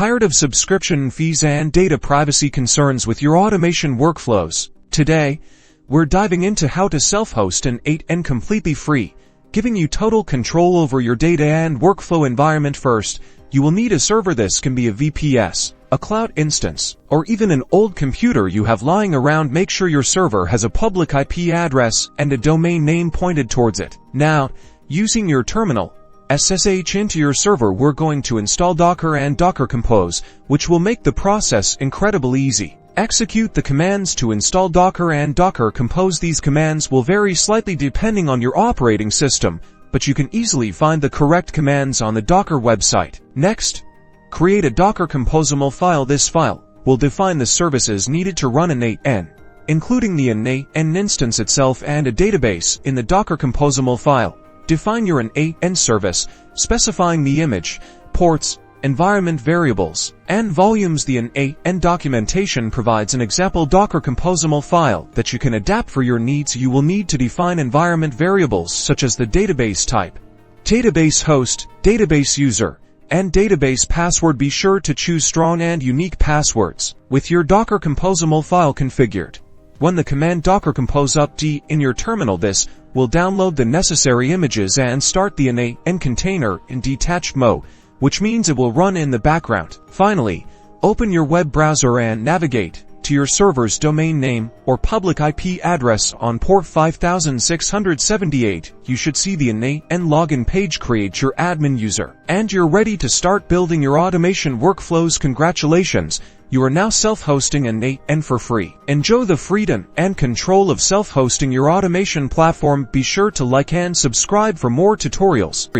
Tired of subscription fees and data privacy concerns with your automation workflows? Today, we're diving into how to self-host an 8n completely free, giving you total control over your data and workflow environment. First, you will need a server. This can be a VPS, a cloud instance, or even an old computer you have lying around. Make sure your server has a public IP address and a domain name pointed towards it. Now, using your terminal, SSH into your server. We're going to install Docker and Docker Compose, which will make the process incredibly easy. Execute the commands to install Docker and Docker Compose. These commands will vary slightly depending on your operating system, but you can easily find the correct commands on the Docker website. Next, create a Docker Composable file. This file will define the services needed to run an 8n, including the N8n instance itself and a database. In the Docker Composable file, define your N8n service, specifying the image, ports, environment variables, and volumes. The N8n documentation provides an example Docker Composable file that you can adapt for your needs. You will need to define environment variables such as the database type, database host, database user, and database password. Be sure to choose strong and unique passwords. With your Docker Composable file configured, run the command docker compose upd in your terminal. This will download the necessary images and start the N8n container in detached mode, which means it will run in the background. Finally, open your web browser and navigate to your server's domain name or public IP address on port 5678. You should see the N8n login page. Create your admin user, and you're ready to start building your automation workflows. Congratulations! You are now self-hosting an 8n for free. Enjoy the freedom and control of self-hosting your automation platform. Be sure to like and subscribe for more tutorials.